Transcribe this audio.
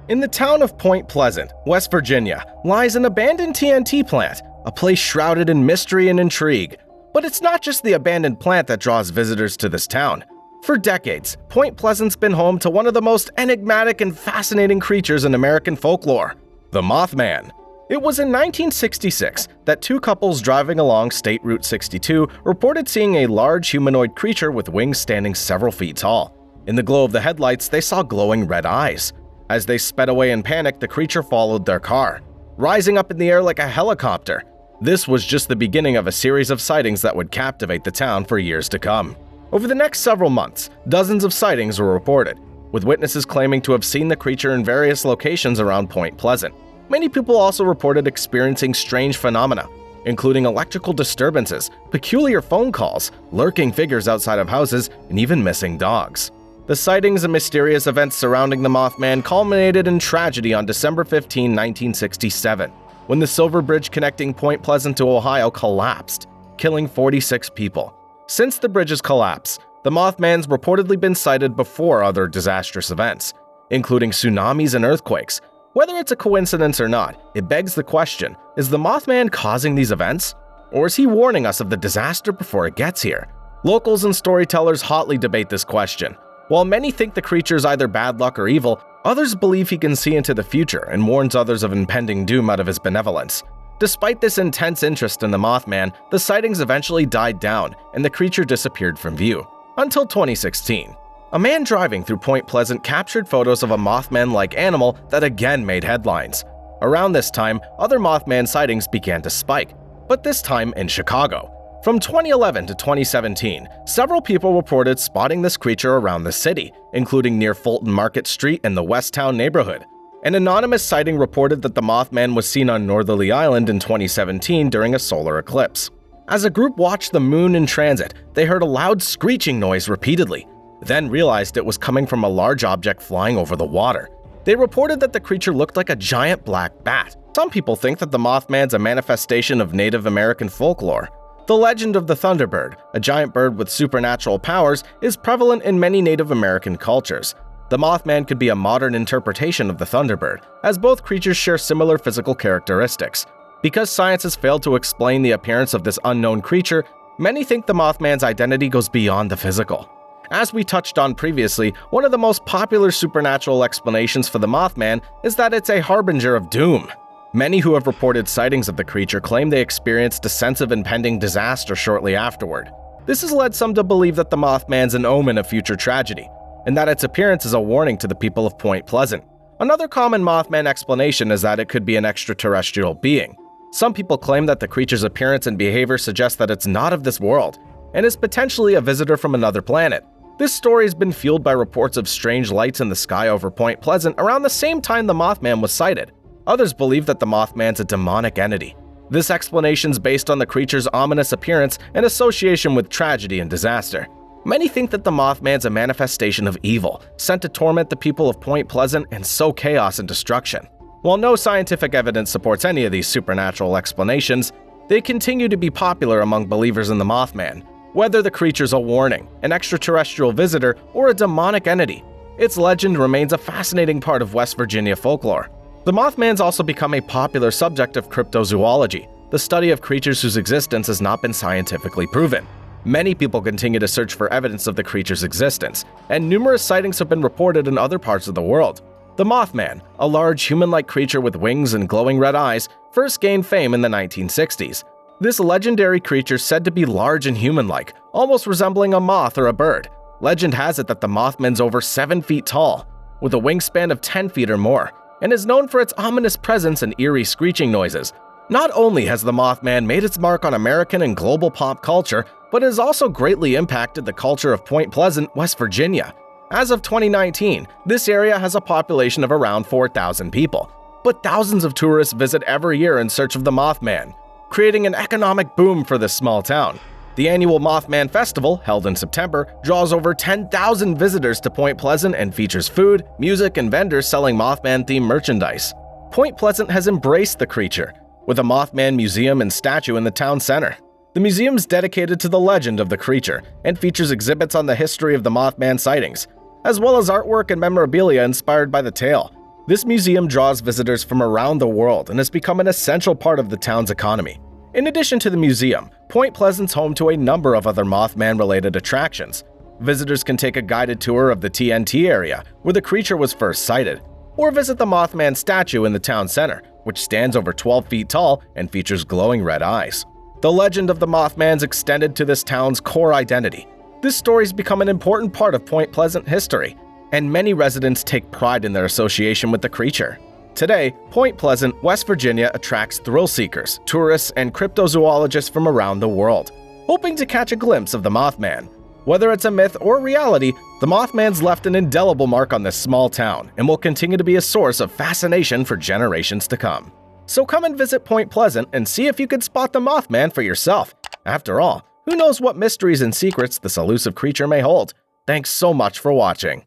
In the town of Point Pleasant, West Virginia, lies an abandoned TNT plant, a place shrouded in mystery and intrigue. But it's not just the abandoned plant that draws visitors to this town. For decades, Point Pleasant's been home to one of the most enigmatic and fascinating creatures in American folklore, the Mothman. It was in 1966 that two couples driving along State Route 62 reported seeing a large humanoid creature with wings standing several feet tall. In the glow of the headlights, they saw glowing red eyes. As they sped away in panic, the creature followed their car, rising up in the air like a helicopter. This was just the beginning of a series of sightings that would captivate the town for years to come. Over the next several months, dozens of sightings were reported, with witnesses claiming to have seen the creature in various locations around Point Pleasant. Many people also reported experiencing strange phenomena, including electrical disturbances, peculiar phone calls, lurking figures outside of houses, and even missing dogs. The sightings and mysterious events surrounding the Mothman culminated in tragedy on December 15, 1967, when the Silver Bridge connecting Point Pleasant to Ohio collapsed, killing 46 people. Since the bridge's collapse, the Mothman's reportedly been sighted before other disastrous events, including tsunamis and earthquakes. Whether it's a coincidence or not, it begs the question, is the Mothman causing these events? Or is he warning us of the disaster before it gets here? Locals and storytellers hotly debate this question. While many think the creature is either bad luck or evil, others believe he can see into the future and warns others of impending doom out of his benevolence. Despite this intense interest in the Mothman, the sightings eventually died down and the creature disappeared from view. Until 2016. A man driving through Point Pleasant captured photos of a Mothman-like animal that again made headlines. Around this time, other Mothman sightings began to spike, but this time in Chicago. From 2011 to 2017, several people reported spotting this creature around the city, including near Fulton Market Street and the Westtown neighborhood. An anonymous sighting reported that the Mothman was seen on Northerly Island in 2017 during a solar eclipse. As a group watched the moon in transit, they heard a loud screeching noise repeatedly, then realized it was coming from a large object flying over the water. They reported that the creature looked like a giant black bat. Some people think that the Mothman's a manifestation of Native American folklore. The legend of the Thunderbird, a giant bird with supernatural powers, is prevalent in many Native American cultures. The Mothman could be a modern interpretation of the Thunderbird, as both creatures share similar physical characteristics. Because science has failed to explain the appearance of this unknown creature, many think the Mothman's identity goes beyond the physical. As we touched on previously, one of the most popular supernatural explanations for the Mothman is that it's a harbinger of doom. Many who have reported sightings of the creature claim they experienced a sense of impending disaster shortly afterward. This has led some to believe that the Mothman's an omen of future tragedy, and that its appearance is a warning to the people of Point Pleasant. Another common Mothman explanation is that it could be an extraterrestrial being. Some people claim that the creature's appearance and behavior suggest that it's not of this world, and is potentially a visitor from another planet. This story has been fueled by reports of strange lights in the sky over Point Pleasant around the same time the Mothman was sighted. Others believe that the Mothman's a demonic entity. This explanation's based on the creature's ominous appearance and association with tragedy and disaster. Many think that the Mothman's a manifestation of evil, sent to torment the people of Point Pleasant and sow chaos and destruction. While no scientific evidence supports any of these supernatural explanations, they continue to be popular among believers in the Mothman. Whether the creature's a warning, an extraterrestrial visitor, or a demonic entity, its legend remains a fascinating part of West Virginia folklore. The Mothman's also become a popular subject of cryptozoology, the study of creatures whose existence has not been scientifically proven. Many people continue to search for evidence of the creature's existence, and numerous sightings have been reported in other parts of the world. The Mothman, a large human-like creature with wings and glowing red eyes, first gained fame in the 1960s. This legendary creature is said to be large and human-like, almost resembling a moth or a bird. Legend has it that the Mothman's over 7 feet tall, with a wingspan of 10 feet or more, and is known for its ominous presence and eerie screeching noises. Not only has the Mothman made its mark on American and global pop culture, but it has also greatly impacted the culture of Point Pleasant, West Virginia. As of 2019, this area has a population of around 4,000 people, but thousands of tourists visit every year in search of the Mothman, creating an economic boom for this small town. The annual Mothman Festival, held in September, draws over 10,000 visitors to Point Pleasant and features food, music, and vendors selling Mothman-themed merchandise. Point Pleasant has embraced the creature, with a Mothman museum and statue in the town center. The museum's dedicated to the legend of the creature and features exhibits on the history of the Mothman sightings, as well as artwork and memorabilia inspired by the tale. This museum draws visitors from around the world and has become an essential part of the town's economy. In addition to the museum, Point Pleasant's home to a number of other Mothman-related attractions. Visitors can take a guided tour of the TNT area, where the creature was first sighted, or visit the Mothman statue in the town center, which stands over 12 feet tall and features glowing red eyes. The legend of the Mothman's extended to this town's core identity. This story's become an important part of Point Pleasant history, and many residents take pride in their association with the creature. Today, Point Pleasant, West Virginia attracts thrill seekers, tourists, and cryptozoologists from around the world, hoping to catch a glimpse of the Mothman. Whether it's a myth or reality, the Mothman's left an indelible mark on this small town and will continue to be a source of fascination for generations to come. So come and visit Point Pleasant and see if you can spot the Mothman for yourself. After all, who knows what mysteries and secrets this elusive creature may hold? Thanks so much for watching.